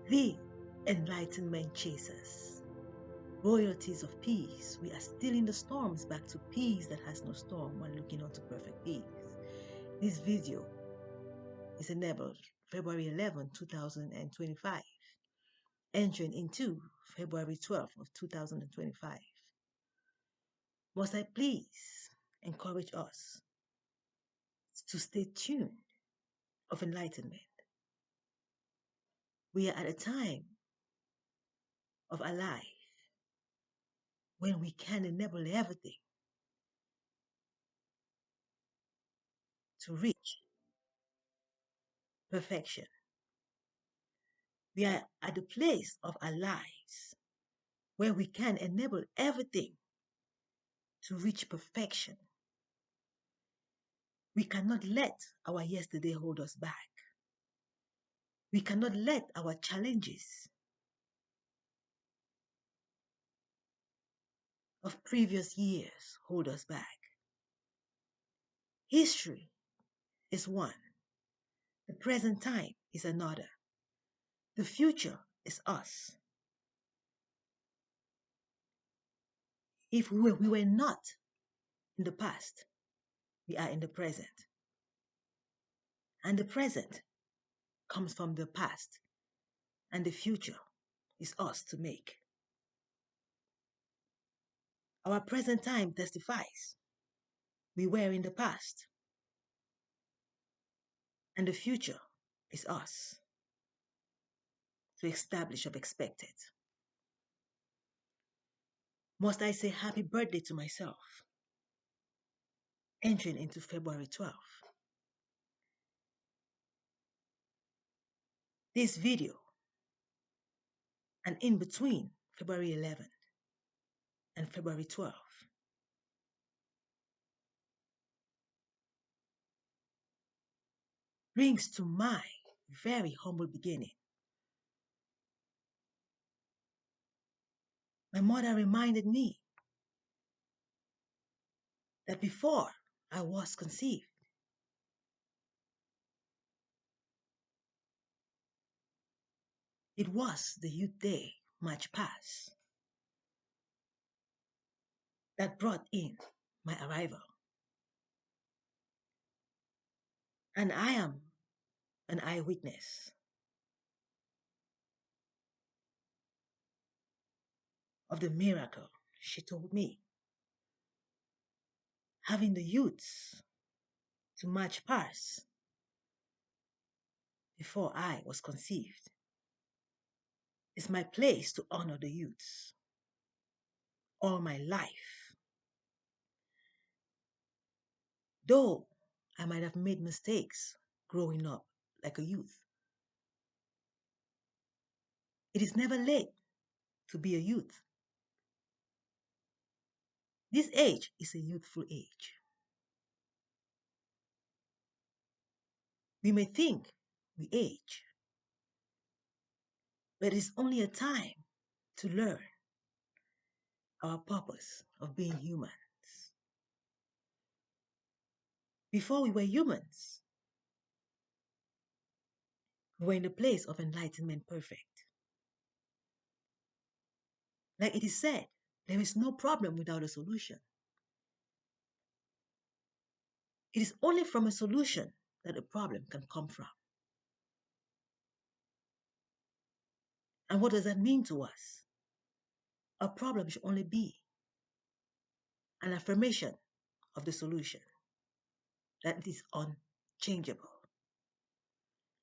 The enlightenment chasers. Royalties of peace. We are still in the storms, back to peace that has no storm while looking on to perfect peace. This video is enabled February 11, 2025, entering into February 12 of 2025. Must I please encourage us to stay tuned of enlightenment. We are at a time of our life when we can enable everything to reach perfection. We are at the place of our lives where we can enable everything to reach perfection. We cannot let our yesterday hold us back. We cannot let our challenges of previous years hold us back. History is one. The present time is another. The future is us. If we were not in the past, we are in the present. And the present comes from the past, and the future is us to make. Our present time testifies we were in the past, and the future is us to establish of expected. Must I say happy birthday to myself, entering into February 12th. This video, and in between February 11th and February 12th, brings to my very humble beginning. My mother reminded me that before I was conceived, it was the Youth Day March Past that brought in my arrival. And I am an eyewitness of the miracle she told me. Having the youths to march past before I was conceived is my place to honor the youths all my life. Though I might have made mistakes growing up like a youth, it is never late to be a youth. This age is a youthful age. We may think we age, but it is only a time to learn our purpose of being humans. Before we were humans, we were in the place of enlightenment perfect. Like it is said, there is no problem without a solution. It is only from a solution that a problem can come from. And what does that mean to us? A problem should only be an affirmation of the solution, that it is unchangeable.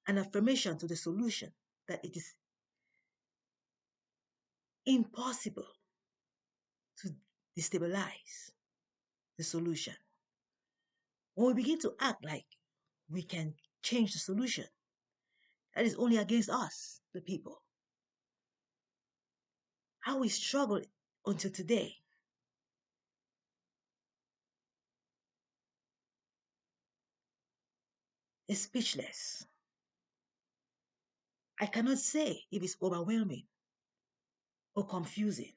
An affirmation to the solution that it is impossible to destabilize the solution. When we begin to act like we can change the solution, that is only against us, the people. How we struggle until today is speechless. I cannot say if it's overwhelming or confusing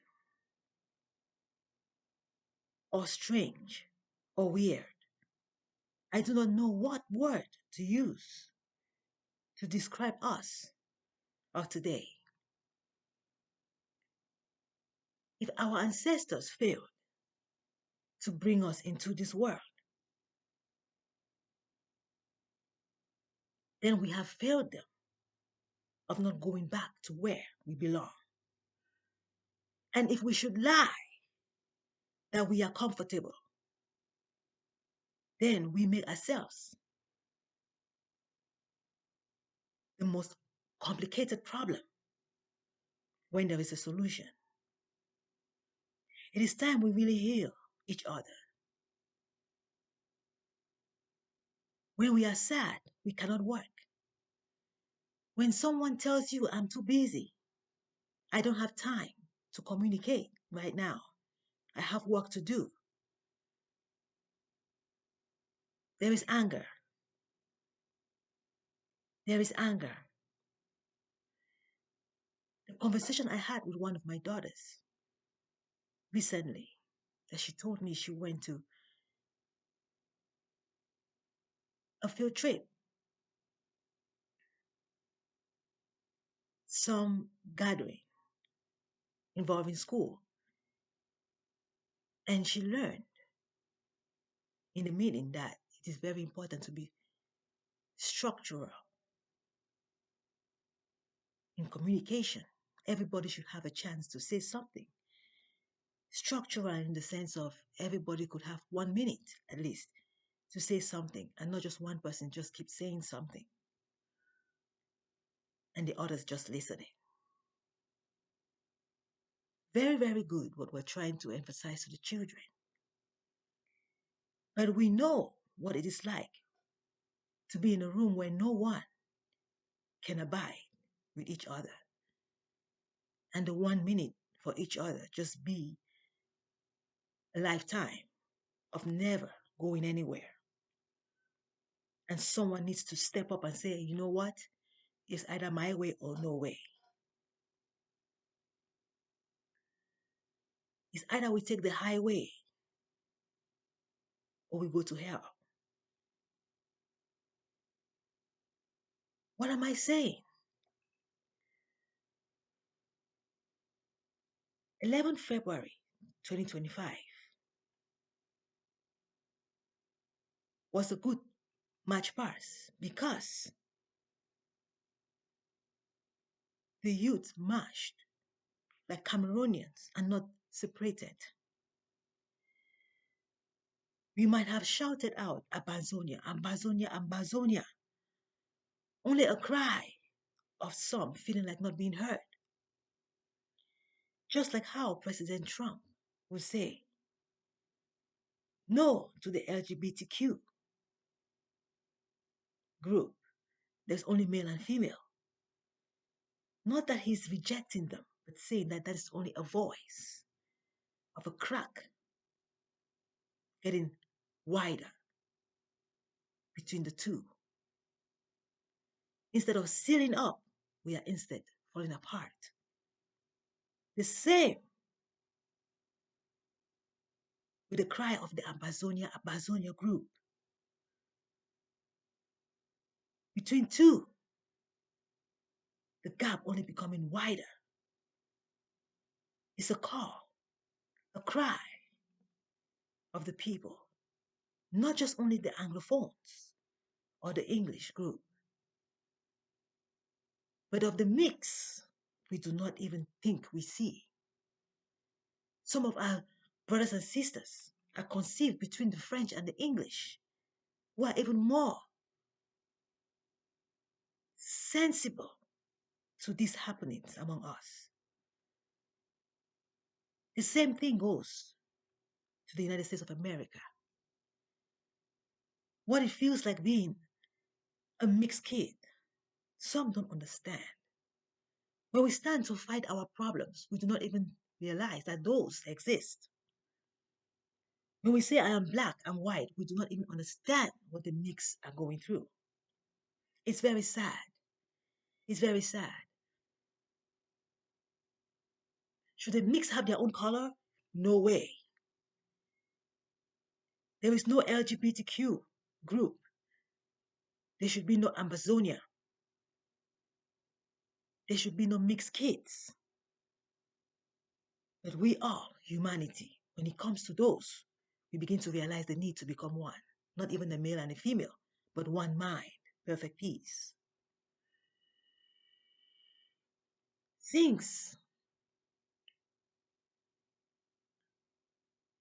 or strange or weird. I do not know what word to use to describe us of today. If our ancestors failed to bring us into this world, then we have failed them of not going back to where we belong. And if we should lie that we are comfortable, then we make ourselves the most complicated problem when there is a solution. It is time we really heal each other. When we are sad, we cannot work. When someone tells you, I'm too busy, I don't have time to communicate right now, I have work to do, there is anger. There is anger. The conversation I had with one of my daughters recently, that she told me she went to a field trip, some gathering involving school, and she learned in the meeting that it is very important to be structural in communication. Everybody should have a chance to say something. Structural in the sense of everybody could have 1 minute at least to say something, and not just one person just keep saying something and the others just listening. Very, very good what we're trying to emphasize to the children. But we know what it is like to be in a room where no one can abide with each other. And the 1 minute for each other just be a lifetime of never going anywhere. And someone needs to step up and say, you know what? It's either my way or no way. It's either we take the highway or we go to hell. What am I saying? 11 February 2025 was a good March past because the youth marched like Cameroonians and not separated. We might have shouted out, Ambazonia, Ambazonia, Ambazonia. Only a cry of some feeling like not being heard. Just like how President Trump would say, no to the LGBTQ group. There's only male and female. Not that he's rejecting them, but saying that that is only a voice of a crack getting wider between the two. Instead of sealing up, we are instead falling apart. The same with the cry of the Ambazonia, Ambazonia group. Between two, the gap only becoming wider. It's a call, a cry of the people, not just only the Anglophones or the English group, but of the mix we do not even think we see. Some of our brothers and sisters are conceived between the French and the English, who are even more sensible to these happenings among us. The same thing goes to the United States of America. What it feels like being a mixed kid, some don't understand. When we stand to fight our problems, we do not even realize that those exist. When we say I am black, I'm white, we do not even understand what the mix are going through. It's very sad. It's very sad. Should the mix have their own color? No way. There is no LGBTQ group. There should be no Ambazonia. There should be no mixed kids. But we are humanity. When it comes to those, we begin to realize the need to become one. Not even a male and a female, but one mind, perfect peace. Since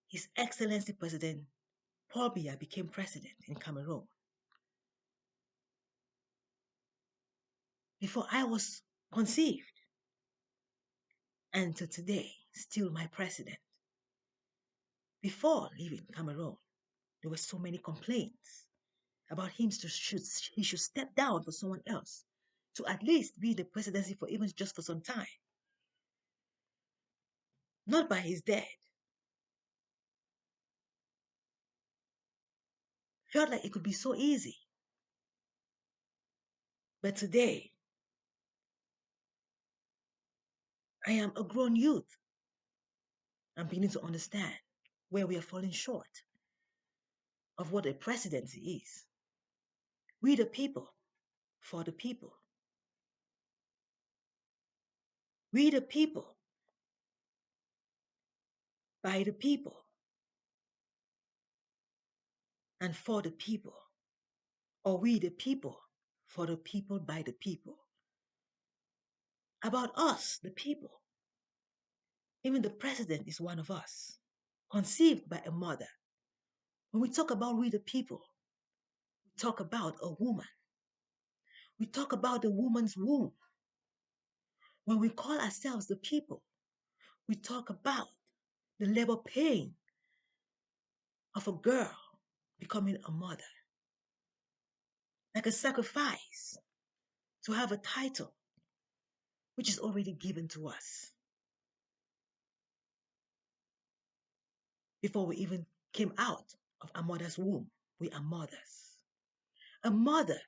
His Excellency President Paul Biya became president in Cameroon, before I was conceived, and to today, still my president. Before leaving Cameroon, there were so many complaints about him he should step down for someone else to at least be the presidency for even just for some time. Not by his death. Felt like it could be so easy. But today, I am a grown youth. I'm beginning to understand where we are falling short of what a presidency is. We the people, for the people. We the people, by the people, and for the people. Or we the people, for the people, by the people. About us, the people. Even the president is one of us, conceived by a mother. When we talk about we the people, we talk about a woman. We talk about the woman's womb. When we call ourselves the people, we talk about the labor pain of a girl becoming a mother, like a sacrifice to have a title which is already given to us before we even came out of our mother's womb. We are mothers. A mother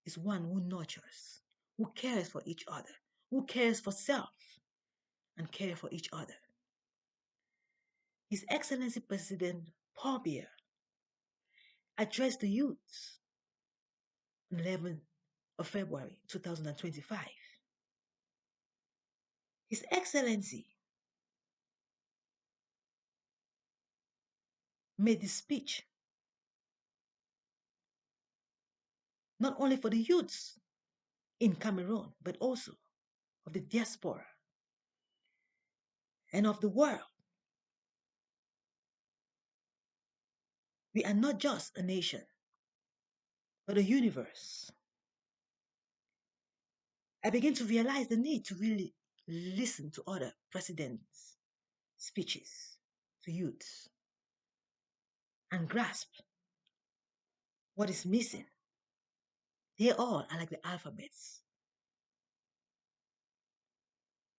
is one who nurtures, who cares for each other, who cares for self and care for each other. His Excellency President Paul Biya addressed the youths on 11th of February 2025. His Excellency made this speech not only for the youths in Cameroon, but also of the diaspora and of the world. We are not just a nation, but a universe. I begin to realize the need to really listen to other presidents' speeches to youths and grasp what is missing. They all are like the alphabets,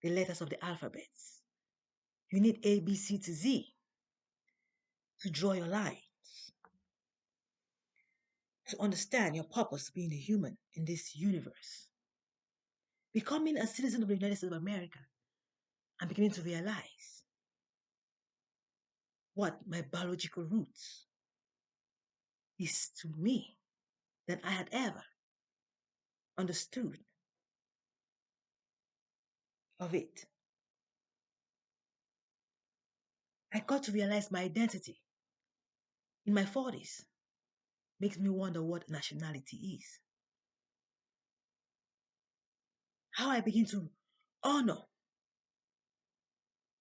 the letters of the alphabets. You need A, B, C to Z to draw your lines, to understand your purpose being a human in this universe. Becoming a citizen of the United States of America, I'm beginning to realize what my biological roots is to me than I had ever understood of it. I got to realize my identity in my 40s. Makes me wonder what nationality is. How I begin to honor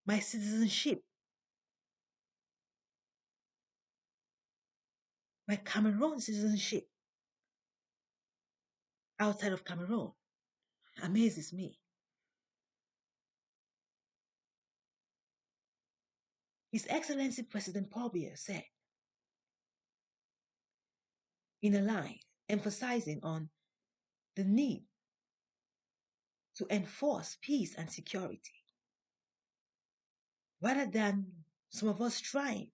my citizenship, my Cameroon citizenship outside of Cameroon amazes me. His Excellency President Paul Biya said in a line emphasizing on the need to enforce peace and security rather than some of us trying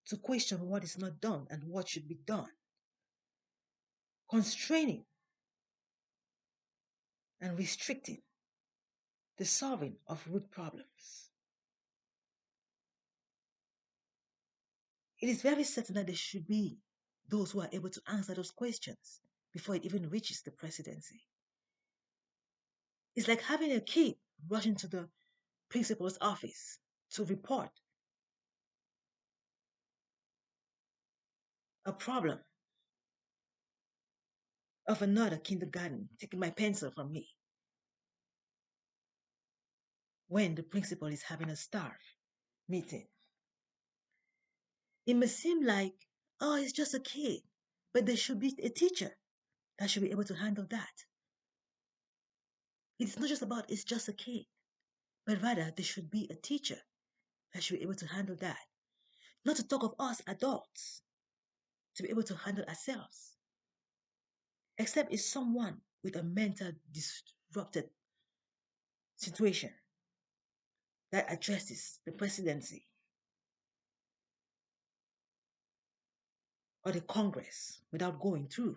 to question what is not done and what should be done, constraining and restricting the solving of root problems. It is very certain that there should be those who are able to answer those questions before it even reaches the presidency. It's like having a kid rushing to the principal's office to report a problem of another kindergarten taking my pencil from me when the principal is having a staff meeting. It may seem like, oh, it's just a kid, but there should be a teacher that should be able to handle that. It's not just about it's just a kid, but rather there should be a teacher that should be able to handle that. Not to talk of us adults to be able to handle ourselves, except it's someone with a mental disrupted situation that addresses the presidency or the Congress without going through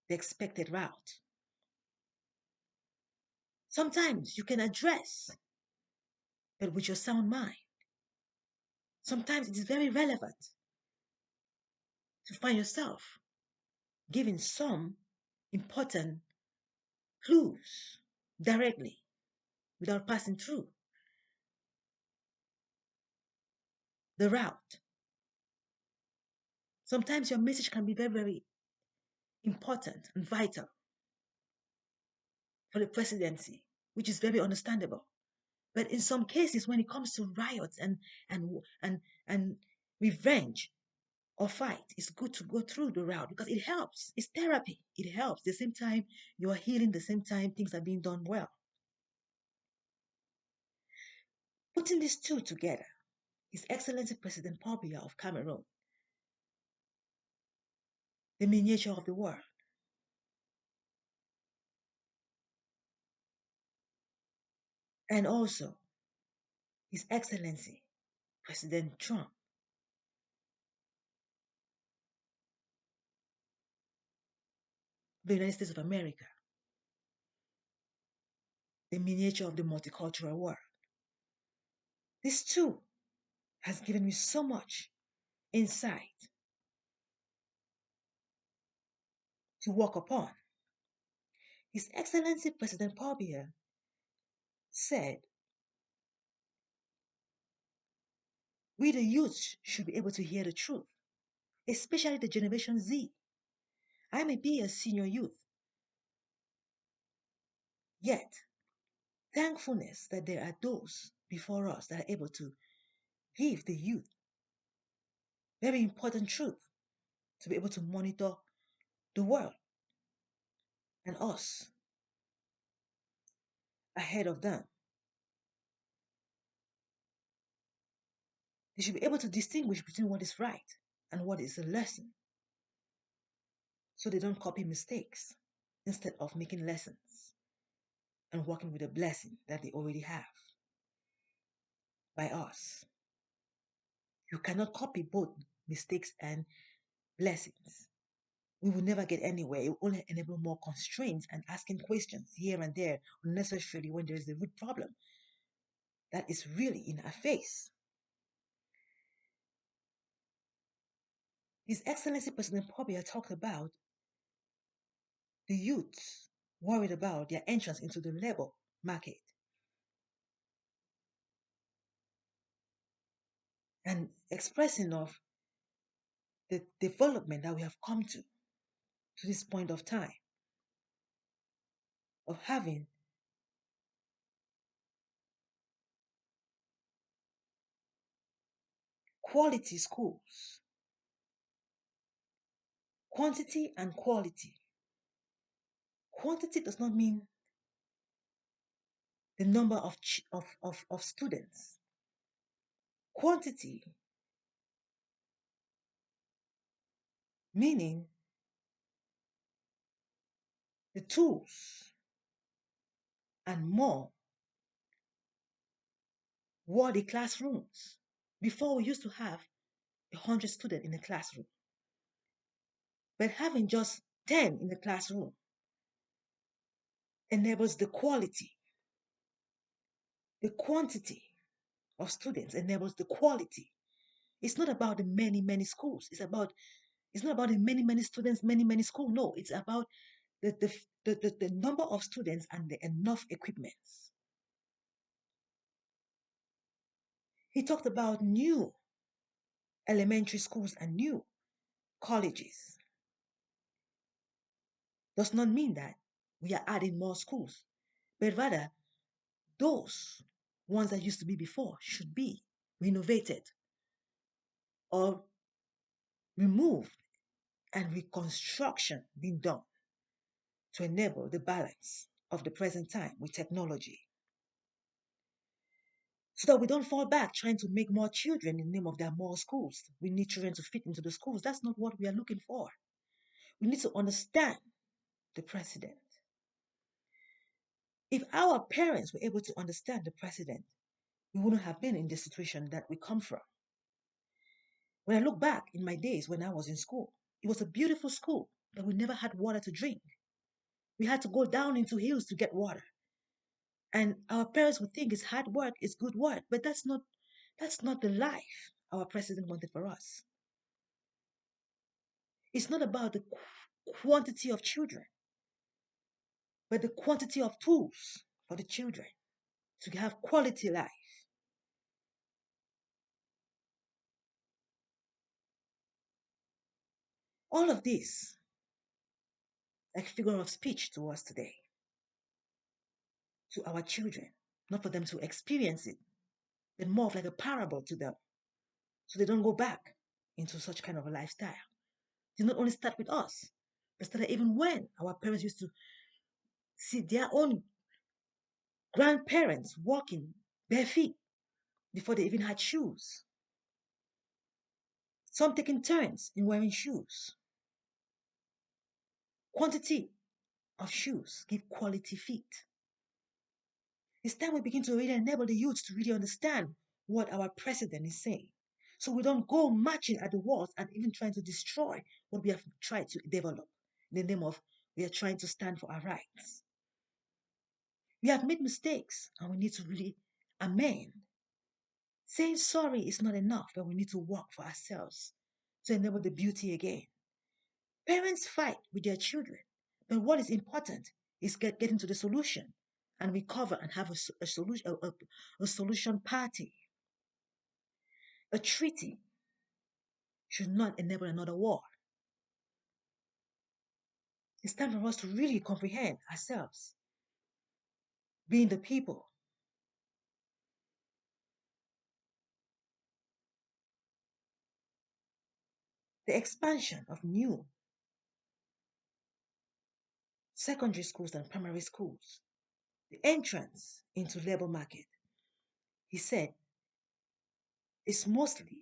the expected route. Sometimes you can address, but with your sound mind. Sometimes it is very relevant to find yourself giving some important clues directly without passing through the route. Sometimes your message can be very, very important and vital for the presidency, which is very understandable. But in some cases, when it comes to riots and and and revenge or fight, it's good to go through the route because it helps. It's therapy. It helps. At the same time, you are healing. At the same time, things are being done well. Putting these two together, His Excellency President Paul Biya of Cameroon, the miniature of the world, and also His Excellency President Trump, the United States of America, the miniature of the multicultural world. This too has given me so much insight to work upon. His Excellency President Paul Biya said, we the youth should be able to hear the truth, especially the Generation Z. I may be a senior youth, yet thankfulness that there are those before us that are able to give the youth very important truth to be able to monitor the world and us ahead of them. They should be able to distinguish between what is right and what is a lesson so they don't copy mistakes instead of making lessons and working with a blessing that they already have by us. You cannot copy both mistakes and blessings. We will never get anywhere. It will only enable more constraints and asking questions here and there unnecessarily when there is a root problem that is really in our face. His Excellency President Pobia talked about the youths worried about their entrance into the labor market and expressing of the development that we have come to this point of time of having quality schools, quantity and quality. Quantity does not mean the number of students. Quantity meaning the tools and more were the classrooms. Before we used to have 100 students in a classroom, but having just 10 in the classroom enables the quality. The quantity of students enables the quality. It's not about the many schools. It's not about the many students, many schools. No, it's about the number of students and the enough equipments. He talked about new elementary schools and new colleges. Does not mean that we are adding more schools, but rather those ones that used to be before should be renovated or removed and reconstruction being done to enable the balance of the present time with technology. So that we don't fall back trying to make more children in the name of there are more schools. We need children to fit into the schools. That's not what we are looking for. We need to understand the president. If our parents were able to understand the president, we wouldn't have been in the situation that we come from. When I look back in my days when I was in school, it was a beautiful school, but we never had water to drink. We had to go down into hills to get water. And our parents would think it's hard work, it's good work, but that's not the life our president wanted for us. It's not about the quantity of children, but the quantity of tools for the children to have quality life. All of this, like figure of speech to us today, to our children, not for them to experience it, but more of like a parable to them, so they don't go back into such kind of a lifestyle. Did not only start with us, but started even when our parents used to see their own grandparents walking bare feet before they even had shoes. Some taking turns in wearing shoes. Quantity of shoes give quality feet. It's time we begin to really enable the youth to really understand what our president is saying. So we don't go marching at the walls and even trying to destroy what we have tried to develop in the name of we are trying to stand for our rights. We have made mistakes and we need to really amend. Saying sorry is not enough, but we need to work for ourselves to enable the beauty again. Parents fight with their children, but what is important is getting to the solution and recover and have a solution, a solution party. A treaty should not enable another war. It's time for us to really comprehend ourselves, being the people. The expansion of new secondary schools and primary schools, the entrance into labor market, he said, is mostly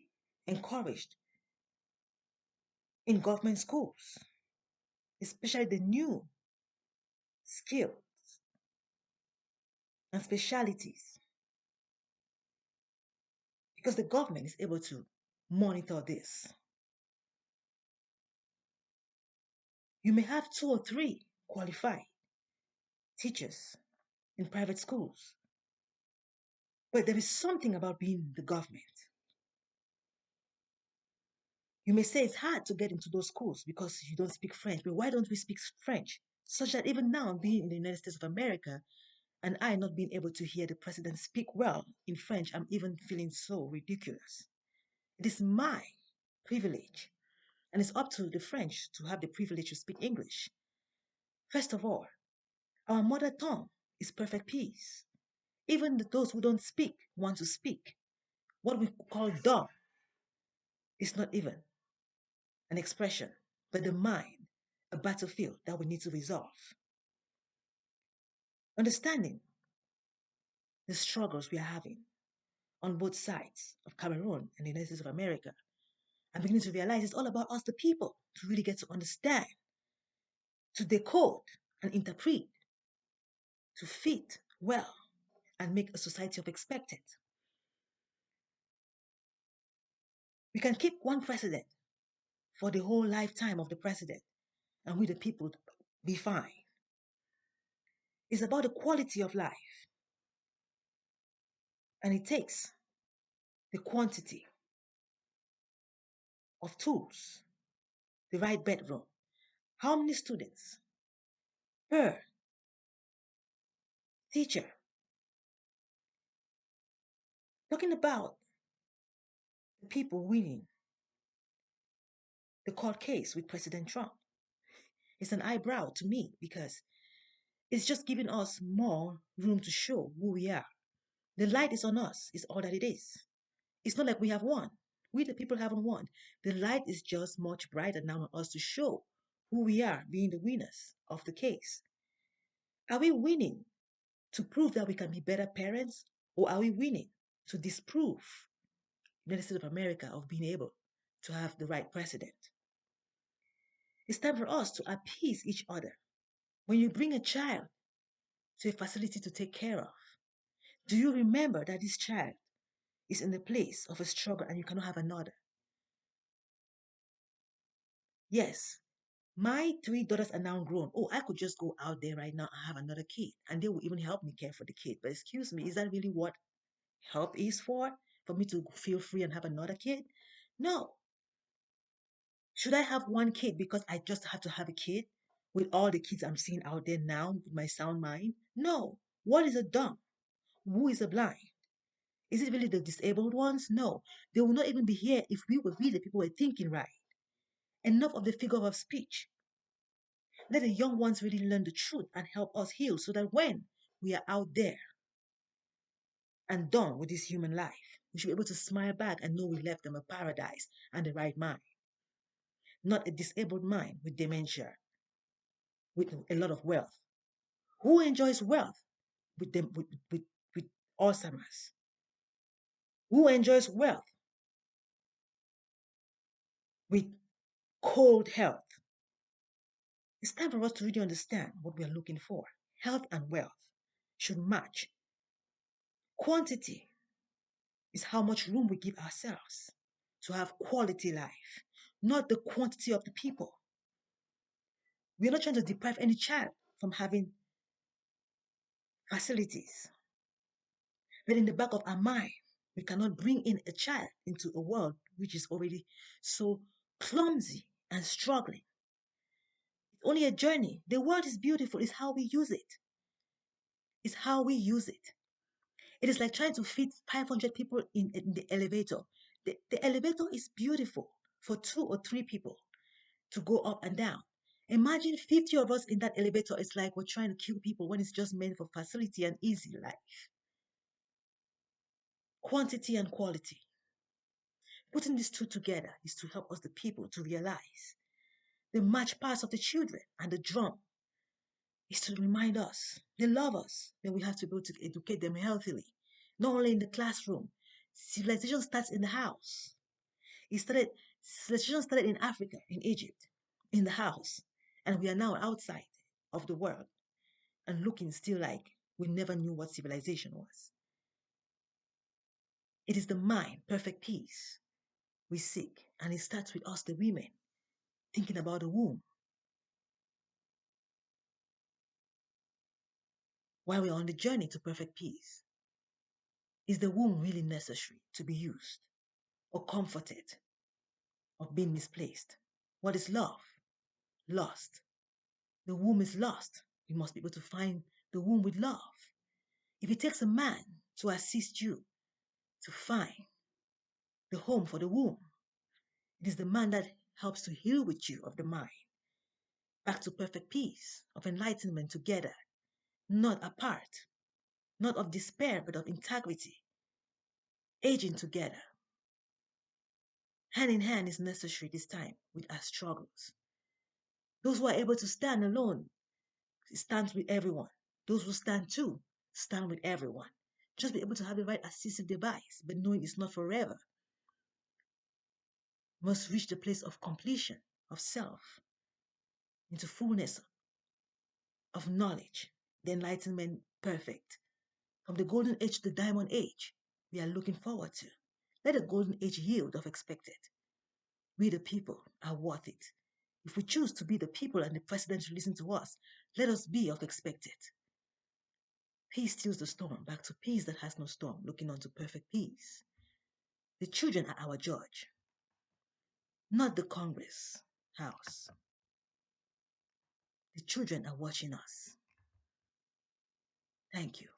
encouraged in government schools, especially the new skills and specialities, because the government is able to monitor this. You may have 2 or 3 qualified teachers in private schools, but there is something about being the government. You may say it's hard to get into those schools because you don't speak French, but why don't we speak French? Such that even now, being in the United States of America, and I not being able to hear the president speak well in French, I'm even feeling so ridiculous. It is my privilege, and it's up to the French to have the privilege to speak English. First of all, our mother tongue is perfect peace. Even those who don't speak want to speak. What we call dumb is not even an expression, but the mind, a battlefield that we need to resolve. Understanding the struggles we are having on both sides of Cameroon and the United States of America, I'm beginning to realize it's all about us, the people, to really get to understand, to decode and interpret, to fit well and make a society of expected. We can keep one president for the whole lifetime of the president, and we, the people, be fine. It's about the quality of life, and it takes the quantity of tools, the right bedroom. How many students per teacher? Talking about the people winning the court case with President Trump. It's an eyebrow to me because it's just giving us more room to show who we are. The light is on us, is all that it is. It's not like we have won. We, the people, haven't won. The light is just much brighter now on us to show who we are, being the winners of the case. Are we winning to prove that we can be better parents, or are we winning to disprove the United States of America of being able to have the right president? It's time for us to appease each other. When you bring a child to a facility to take care of, do you remember that this child is in the place of a struggle and you cannot have another? Yes, my three daughters are now grown. Oh, I could just go out there right now and have another kid, and they will even help me care for the kid. But excuse me, is that really what help is for? For me to feel free and have another kid? No. Should I have one kid because I just have to have a kid with all the kids I'm seeing out there now with my sound mind? No. What is a dumb? Who is a blind? Is it really the disabled ones? No. They will not even be here if we were really people were thinking right. Enough of the figure of speech. Let the young ones really learn the truth and help us heal so that when we are out there and done with this human life, we should be able to smile back and know we left them a paradise and the right mind, not a disabled mind with dementia, with a lot of wealth. Who enjoys wealth with them with Alzheimer's? Who enjoys wealth with cold health? It's time for us to really understand what we are looking for. Health and wealth should match. Quantity is how much room we give ourselves to have quality life, not the quantity of the people. We are not trying to deprive any child from having facilities. But in the back of our mind, we cannot bring in a child into a world which is already so clumsy and struggling. It's only a journey. The world is beautiful. It's how we use it. It's how we use it. It is like trying to fit 500 people in the elevator. The elevator is beautiful for 2 or 3 people to go up and down. Imagine 50 of us in that elevator. It's like we're trying to kill people when it's just meant for facility and easy life. Quantity and quality. Putting these two together is to help us, the people, to realize the march parts of the children and the drum is to remind us they love us, that we have to be able to educate them healthily, not only in the classroom. Civilization starts in the house. Civilization started in Africa, in Egypt, in the house, and we are now outside of the world and looking still like we never knew what civilization was. It is the mind, perfect peace, we seek, and it starts with us, the women, thinking about the womb. While we're on the journey to perfect peace, is the womb really necessary to be used or comforted or being misplaced? What is love? Lost. The womb is lost. We must be able to find the womb with love. If it takes a man to assist you to find the home for the womb, it is the man that helps to heal with you of the mind, back to perfect peace, of enlightenment together, not apart, not of despair, but of integrity, aging together. Hand in hand is necessary this time with our struggles. Those who are able to stand alone, stand with everyone. Those who stand too, stand with everyone. Just be able to have the right assistive device, but knowing it's not forever. Must reach the place of completion of self, into fullness of knowledge, the enlightenment perfect. From the golden age to the diamond age, we are looking forward to. Let the golden age yield of expected. We the people are worth it. If we choose to be the people and the president to listen to us, let us be of expected. Peace steals the storm, back to peace that has no storm, looking on to perfect peace. The children are our judge, not the Congress House. The children are watching us. Thank you.